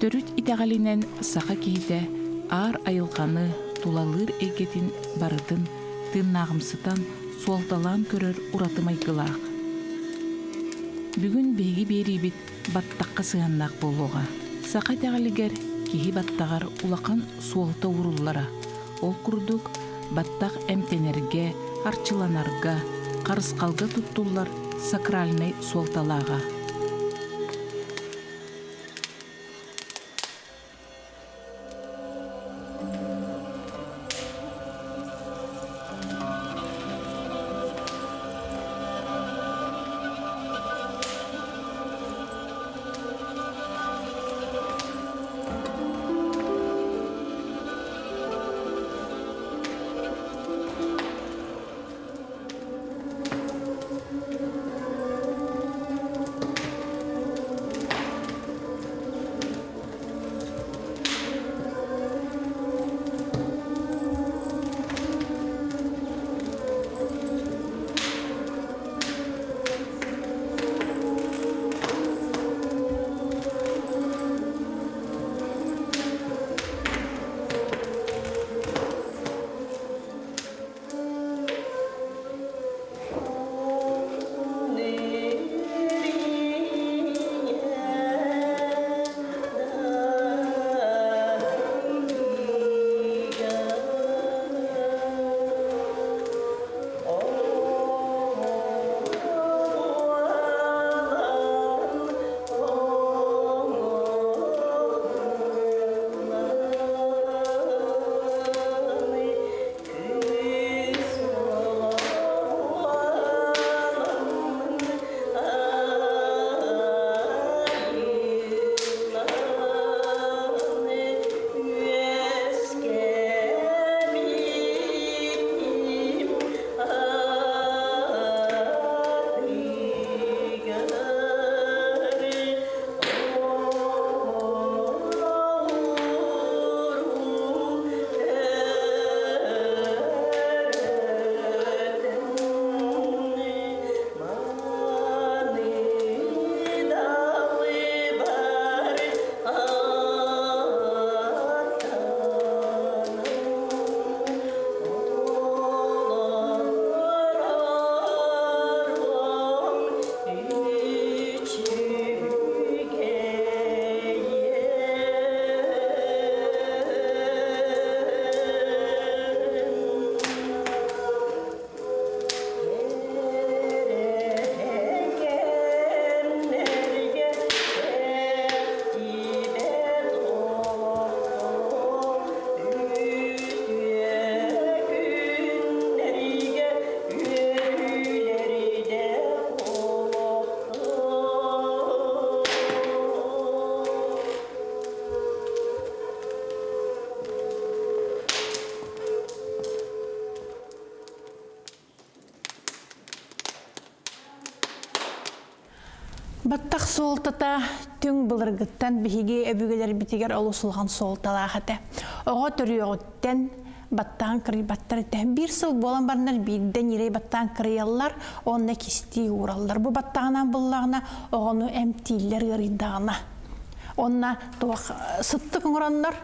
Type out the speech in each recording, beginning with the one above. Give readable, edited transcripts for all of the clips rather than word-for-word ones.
Төрүт итәғалинен сақа кейді ар айылғаны тулалыр егетін барытын тыннағымсытан суалталан көрір ұратымай гылақ. Бүгін бейгі берейбіт баттаққа сығаннақ болуға. Сақа тәғалігер кейі баттағар улақан суалта уруллара. Ол күрдік баттақ әмтенерге, арчыланарға, қарысқалға тұттулар сакральный суалталаға. Баттақ солтата түң бұлырғыттан біхеге өбігелер бітігер олысылған солталағаты. Оға түрі оғыттен баттаған кірі баттар етті. Bir сыл болан барынар бейден ерей баттаған кіріялар, онына кесті уралдар. Бұ баттағынан бұллағына оғыны әмтейлер ғыридағына. Онына сыттық ұңыранлар,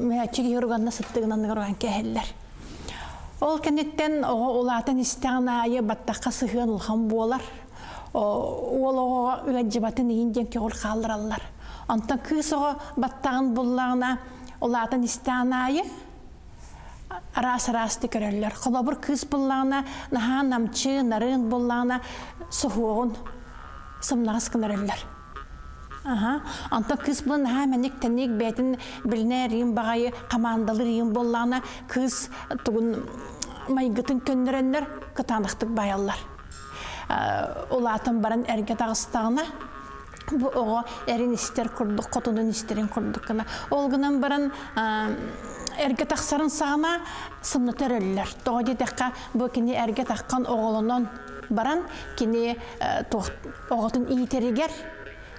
мәчіге үрғанына сыттығынан ғырған кәхеллер. Ол кәнеттен оға олатын істіған айы баттаққа сығын ұлған болар. Ол оға үләджібатын ейінден кеғыл қалдыралар. Онтан күс оға баттағын бұллағына олатын істіған айы арас-арасты көрелер. Қолабыр күс бұллағына нахан намчы, нарын бұллағына сұхуғын сымнағыз кінерелер. Антон кыз бұлын мәнек тәнек бәтін біліне рейін бағайы қамандалы рейін боллағына кыз тұғын майғытын көндіренлер күтанықтық баялар. Олатын баран әрге тағыстағына бұл оға әрін істер күрдік, қотының істерін күрдікіна. Олғынан баран әрге тақсарын сағына сымны төрелілер. Тоға дедіққа бұл кені әрге таққан оғылынан баран кені оғытын иетерегер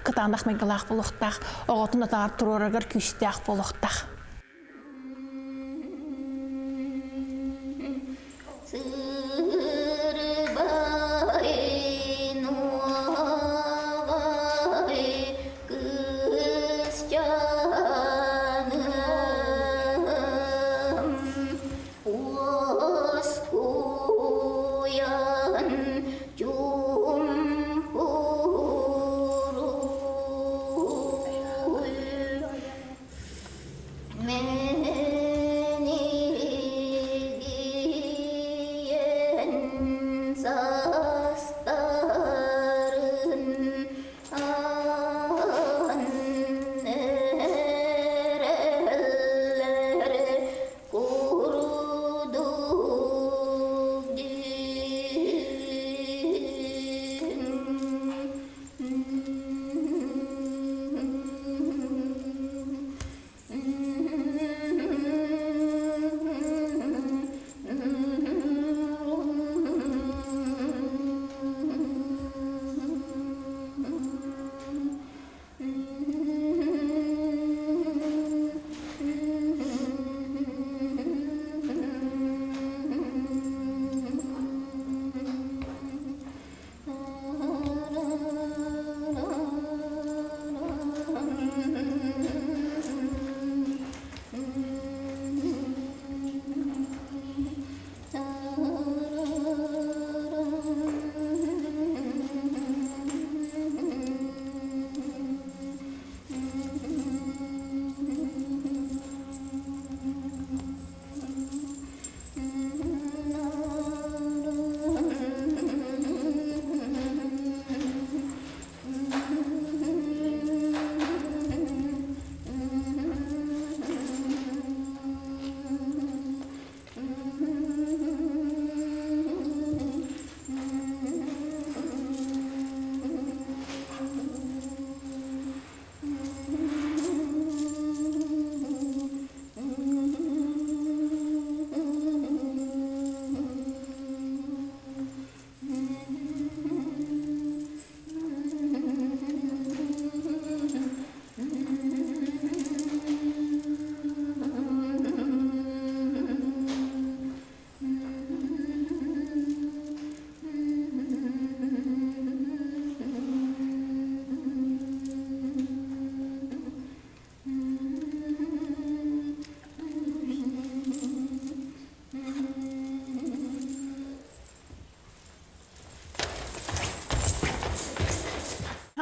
кытандақ мәгілақ болуқтақ, оғытын атағар тұрорығыр күстіақ болуқтақ.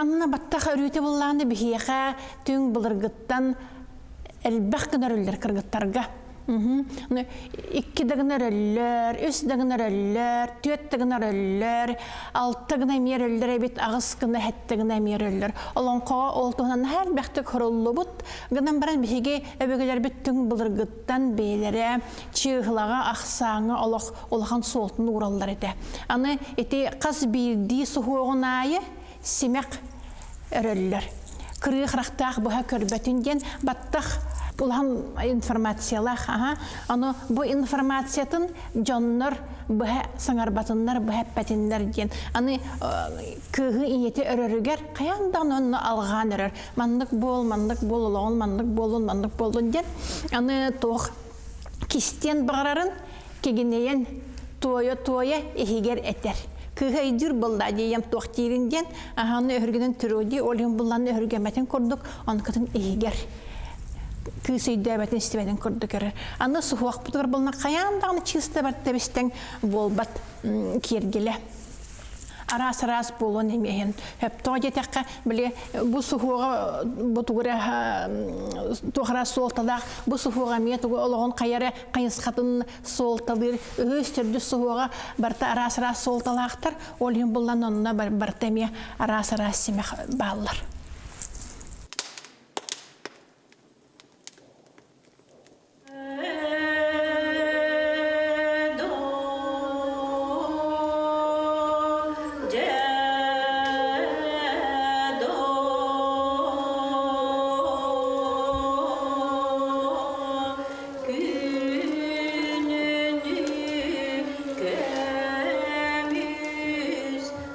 Анна баттах өрүте булланы бихиэха түң былыргыттан элбэх гынарыллар кыргыттарга. Икки дагынарыллар, үс дагынарыллар, төт дагынарыллар, алты гына мерыллар, бит агыс гына хетте гына мерыллар. Олонқоға олтуынан һәр бәхті көрілі бұд. Гынан баран бихиге әбөгелер бит түң былыргыттан бейлері, чиғылаға, ақсаңы, олақан солтын уралдар еді. Аны еті қаз бейді сұхуғын айы, семек өріллер. Кырық рақтақ бұға көрбәтінден баттақ улахан информациялах. Аны бұ информациятын жоннар бұға саңарбатынлар, бұға пәтінлер ден. Аны кығы иеті өрірігер, қаяндан оны алған өрір. Мандық бол, олағын, мандық болын ден. Аны тоқ кистен бағарарын кегенейен тойы ехегер әтер. Кыға үйдір болда дейем тоқтирінден, ағаны өргенін түрөді, олың бұлланы өргеметін көрдік, оны күтін егер. Кысы үйдәбәтін істебәтін көрдік өрір. Аны сұхуақ бұтығыр болына қаяндағыны чисты бәртті бістен болбат кергелі. Арас болуын емейін. Тоға жетәққа біле бұл сұхуға бұтығыры тоғыра солталақ, бұл сұхуға мет олығын қайары қайынсқатын солталыр, өз түрді сұхуға барта арас солталақтар, олың бұлан онына бартаме арас семек балылар.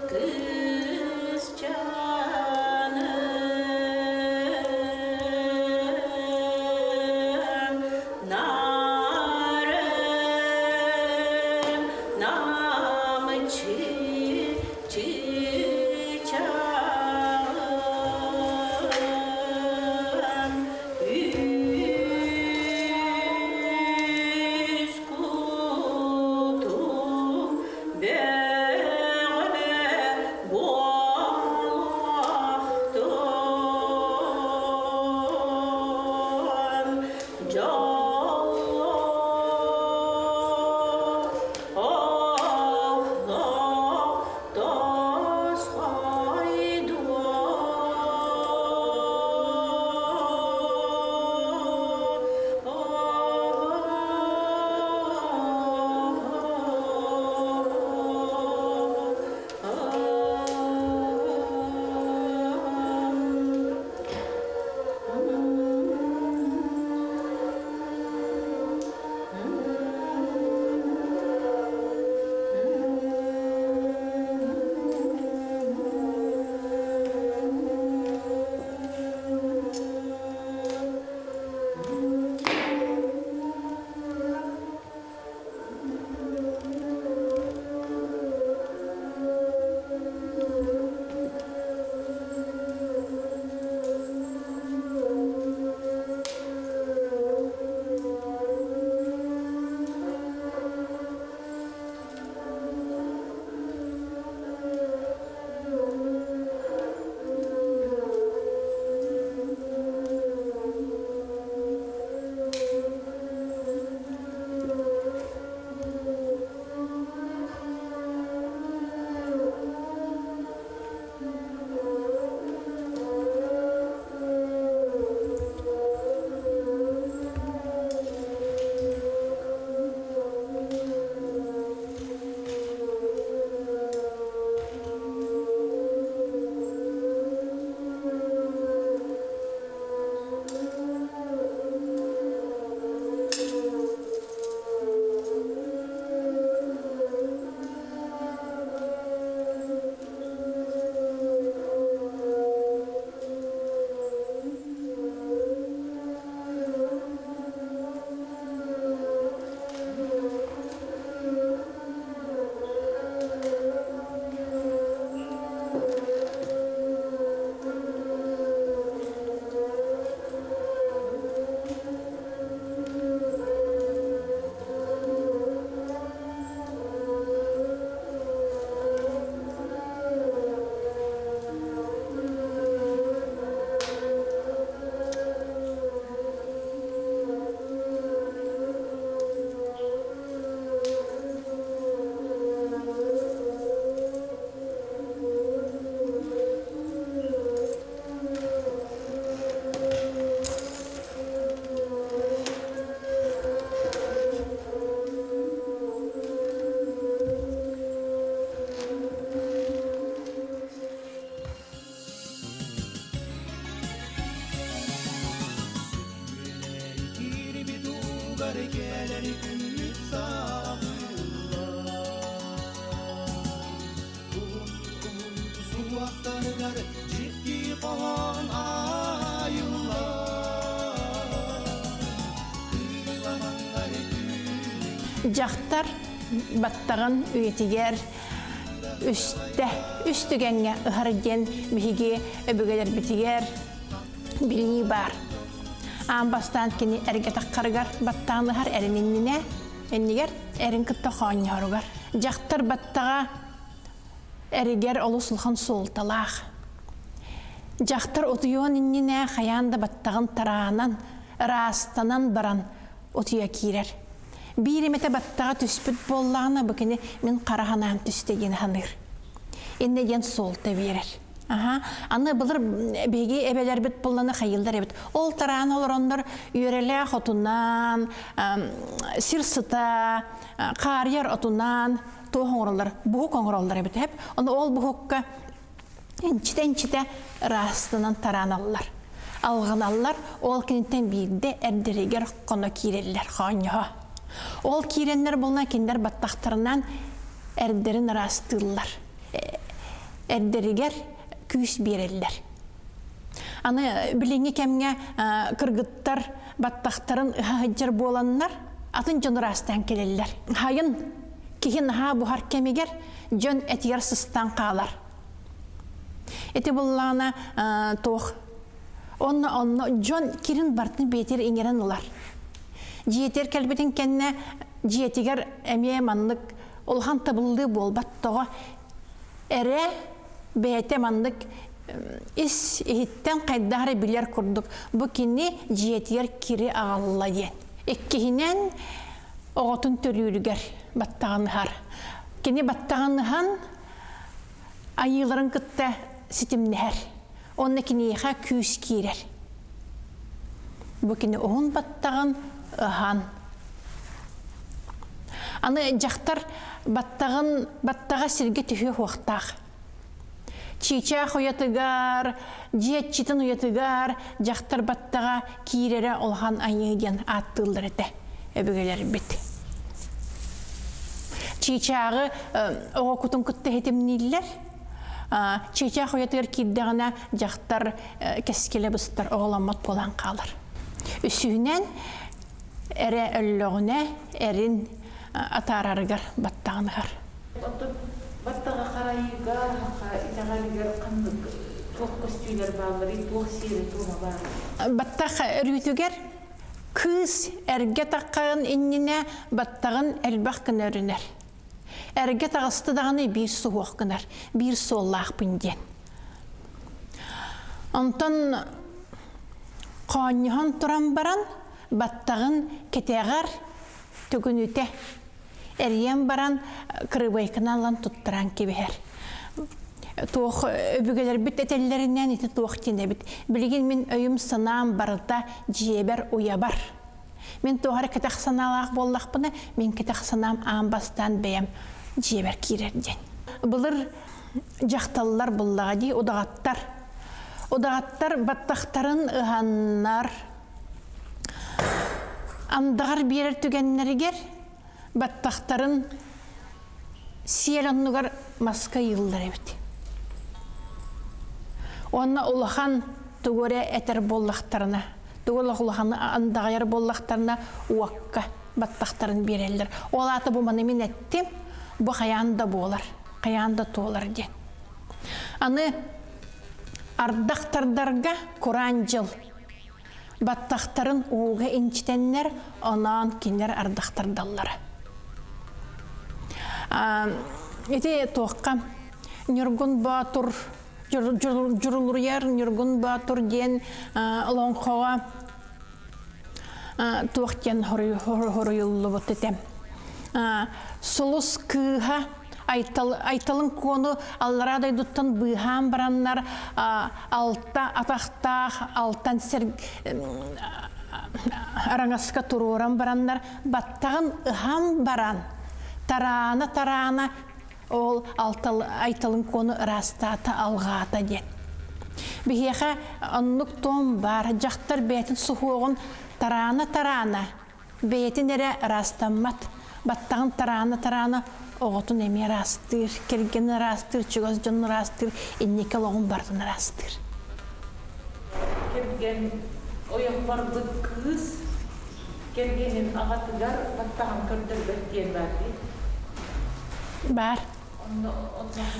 Kız canı Жақтар баттаған үйетігер үстігенге ұхарген бігі өбігелер бітігер білі бар. Амбастан кені әрге таққарғар баттағын ұхар әрінініне, әнігер әрін күтті қауын ғаруғар. Жақтар баттаға әрігер олы сұлхан солталақ. Жақтар отуyon инніне қаянда баттағын таранан, растанан баран отуя кирер. Биремете баттаға түспіт боллағына бүкіне мен қарағанам түстеген ханыр. Еннеден солта берер. Аны бұлыр беге әбелер біт болланы қайылдар әбіт. Ол таран олар ондар үйерелі отунан, сирсыта, қарияр отунан, тоғын оралдар, бұғық оңыралдар әбіт. Оны ол бұғыққа энчите растынан тараналар. Алғаналар ол кенеттен бейді әрдерегер қоны кирелер қоңыға. Ол киренлер болна кендер баттақтарынан әрдерін растылар. Әрдерегер күйіс берелер. Аны біліңе кәмге кыргыттар баттақтарын ғаджар боланлар атын жон растан келелер. Хайын кейін ға бұхар кәмегер жон әтігер сыстан қалар. Эти боллана тоқ. Онна жон кирин бартын бетер еңерен олар. Жиетер кәлбетін кәнне жиетігер әмие манлык олған табылды болбаттығы әрі бәйте манлык іс ехіттен қайдағыры білер күрдік. Бұ кені жиетігер кири ағалла ден. Еккехінен оғытын төлілігер баттағанығар. Кені баттағаныған айыларын күтті сетімнәр. Онна кенеға күйіс кейрер. Бұ кені оғын баттаған ұған. Аны жақтар баттаға сірге түхе қоқтақ. Чичақ ұятығар, жетчетін ұятығар, жақтар баттаға кейрері олған айыген аттылдар әді. Өбігелер бет. Чичағы оға күтін күтті етімнелер. Чичақ ұятығар кейдіғана жақтар кәскелі бұстар оғаламат болан қалыр. Үсігінен әрі өлліғіне әрін атарарығар баттағынығар. Баттаға қарайығар, итағалығар қандық тоқ көстүйлер бағылыр, тоқ сері тоға бағылыр. Баттақ үргітігер күз әрге таққағын инніне баттағын әлбақ күнәрінер. Әрге тағыстыдағыны бір суық күнер, бір соллақ бүнден. Онтан қауынығын тұран баран, баттағын кетеғар түгін өте. Әрген баран кірібайқыналан тұттыран кебер. Тоқ өбігелер біт әтелерінен еті тоқ тенде біт. Білген мен өйім санам барыда жебер уя бар. Мен тоғары кетақ саналақ боллақ бұны, мен кетақ санам амбастан бәйім жебер керерден. Бұлыр жақталылар бұллаға дей, одағаттар. Одағаттар баттақтарын ұғаннар. Андағар берер түгенлерігер, баттақтарын сиел онығар маска йылдар әбіт. Онна ұлахан түгөре әтер боллақтарына, түгөлі ұлаханы андағайар боллақтарына уаққа баттақтарын берелдер. Ол аты бұманы мен әттім, бұ қаянда болар, қаянда толар ден. Аны ардақтардарға Құран жыл. Баттақтарын уға инчтеннер, онан кенер ардақтардалары. Эти тоққа Нюргун Батур, Жұрулуяр Нюргун Батур ден лонқоға тоқтен хорыйылы бұт етем. Солыс кыға айталын кону алларадай дуттан бұйхан бараннар алта атақтақ, алтан араңасқа тұруран бараннар, баттағын ұхан баран. Тарана ол айталын кону растата алғата ден. Бігеға онлық том бар, жақтар бәйтін сұхуғын тарана, бәйтін әрі растанмат. Баттағын тарана, оғытын әме растыр, кергені растыр, чүгіз жонны растыр, еннекел оғын бардың растыр. Керген ояқ барды кыз, келгенин агатыгар баттаган көрдөрбөт диен бар ди. Бар.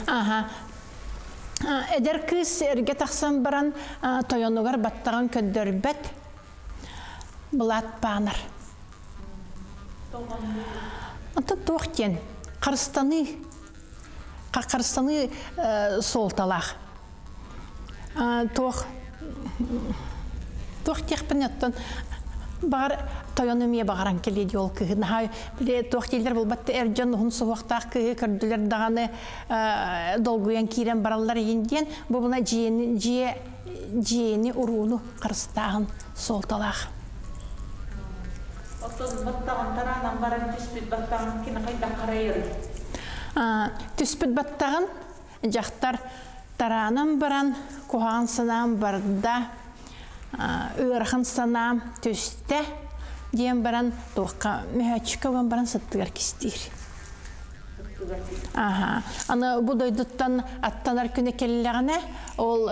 Аха. Эдер кыз эрге тахсан баран тойонугар баттаган көддөрбөт булат панар. Anta tohtjen Karstani soltalaq. Tohtjaq penettan бар тойонумия багаран келет жол кыгына биле тохтилер булбатты эржан хун суактак кырдылар даганы долгуян кирен бараллар инден бу буна жиени уруну карстагын солталак. Отон баттаган таранан баран түспүт баттаган кини кайда карайыр. Түспүт баттаган жактар таранан баран кухан санам барда ырхан санам түстә диен баран тоққа мөһәчкәгән баран саттыгар кистир. Аны бу дойдуттан аттанар көне келләгенә ол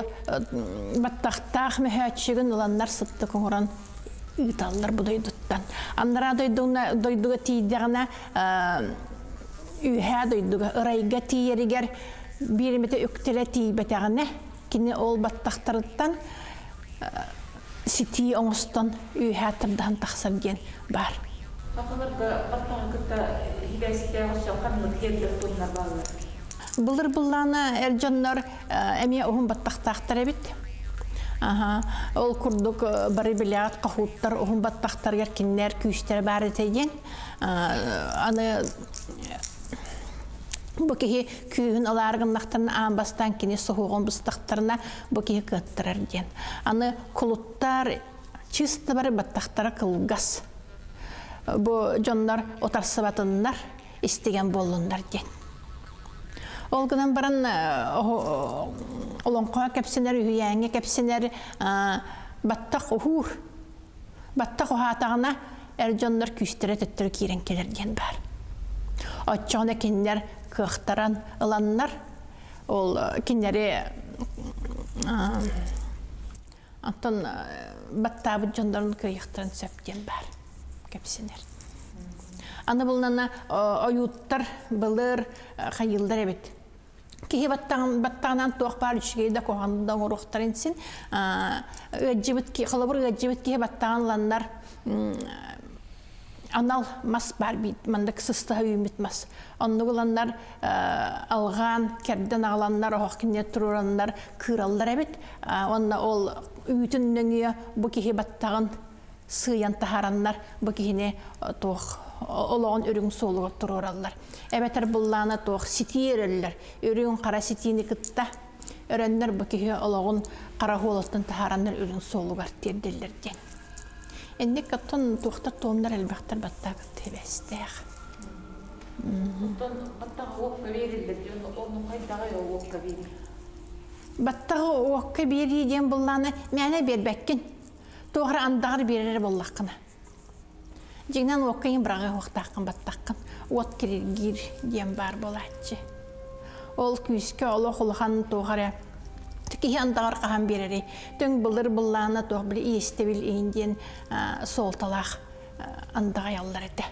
баттактак мөһәчкәгән уланнар сатты коңран италлар бу дойдуттан. Аннара дойдуга тидәгенә үһә дойдуга ырайга тиеригер биремете үктеле тибетәгенә кине ол баттактарыттан Сити оңостон үйәтірден тақсырген бар. Ақылырға баттаған күтті хидәсіте ғашау қанлық ердер тұлына балы? Бұлыр-бұлланы әржанлар әме оғын баттақтақтар әбет. Ол күрдік бары біләғат қахуттар оғын баттақтар еркенлер күйістер бәрі тәйген. Аны bu ki köyün alargınlıklarına ambastan kini soğuğun bıstaqtarına bu ki kıttırır diyen. Anı kulutlar çisti barı battaqtara kılgaz. Bu canlar otar sıvatınlar istegen bolunlar diyen. Olgudan baran olonqoğa kepsiner, üyenge kepsiner battaq uhur. Battaq uhatağına ercanlar küstire tüttürü kiren keler diyen bar. Açığına kinler kıhtaran ılanlar, ol kinleri antan battabı canların kıyıktaran söpten bar, kepsiner. Anı bulunana oyuttar, bılır, hayıllar evet. Ki battağından tuğ par üçgeyde koğanından uruqtar insin. Öcibit ki, kılabır öcibit ki battağın lanlar anal mas bar bit, mandak sısta hüyümit mas. Onu olanlar alğan, kerden ağlanlar, oğakinne tururanlar, kırallar evet. Onna ol üytün nöngüye bu kihi battağın sığyan taharanlar, bu kihine tuğ olağın ürün soluğa tururallar. Ebeter bullana tuğ siti ererler, ürün kara sitini kıtta. Örenler bu kihi olağın kara holatın taharanlar ürün soluğa terdirler den. Ennek atın tuğta toğumlar elbaqtar battağı tebestəq. Battağı oqqa verildi, onu qaydağı oqqa verir. Battağı oqqa verir den bullana mənə berbəkkin. Toğra andağır verir bollaqına. Jignan oqqayın bırağı oqtaqın battaqın. Ot kirir den bar bolatçı. Ol küskə olaq olğan toğara Tüki andağır qahan bereri. Dön bulur bullana toğ bile istebil indiyen soltalaq andağı yallar ete.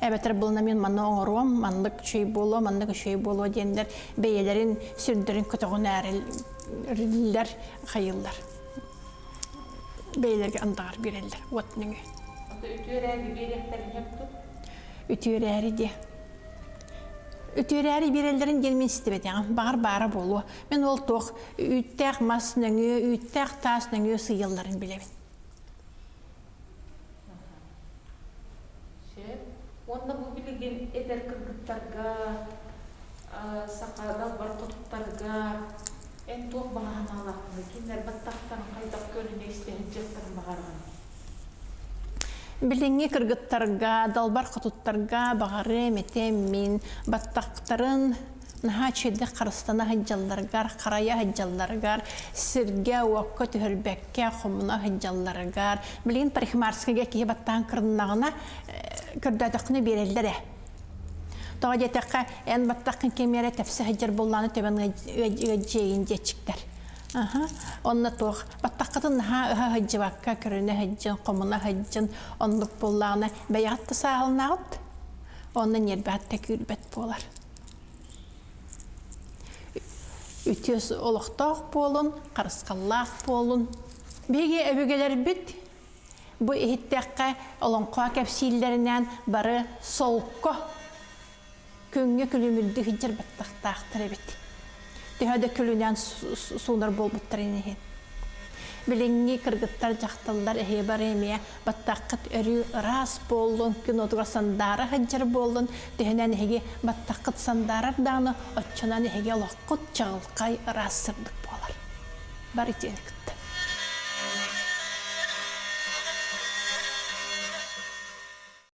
Ebeter buluna men manna oğruam, manlık şey bolu, manlık şey bolu diyenler beyelerin, sürdürün kütüğün əriller, xayıllar. Beylerge andağır bererler, otnüngü. Ütüyerəri bereklerin yaptı? Ütüyerəri de. Ütüyerəri bererlerin gelmen istebeden, bağır bolu. Men ol toğ, üttəq mas nöngü, üttəq tas nöngü sıyılların bilemin. Onda bu bilgin eder kırgıtlarga, saqadal bar tututlarga, en toğ bağın alaqını, kinler battaqtan qaydaq körüne isteyen jetlerin bağırған. Bilingi kırgıtlarga, dalbar kututlarga bağırı metemin, battaqtarın naha çedde qarıstana hıcallargar, qaraya hıcallargar, sirge vakka tühürbekke, xumuna hıcallargar. Bilingin parihmarskiga ki battağın kırnağına kürdadaqını berellere. Tağa jetaqqa en battaqın kemere tefsi hıcar bollanı töben gıcayın jetçikler. Онна туох. Баттаққатын наха хаджыбакка көріне хаджын, қомына хаджын, онлық боллағына бәйғатты сағылнағыт. Онна нербәтті күрбәт болар. Үтес олықтақ болын, қарысқаллақ болын. Беге әбігелер біт, бұ ехеттәққа олонқуа кәпсейлерінен бары солқы күнге күлімілді хиджер баттақтақтыр әбет. Төхәді күлінен суынар бол бұттарын ехен. Біліңгі кіргіттар жақталдар әхе бар әмея баттаққыт өрі рас болын, күн отыға сандары хаджар болын, төхінен әхеге баттаққыт сандарар дағыны, отчынан әхеге лоққыт жағылқай рас сырдық болар. Бар итенік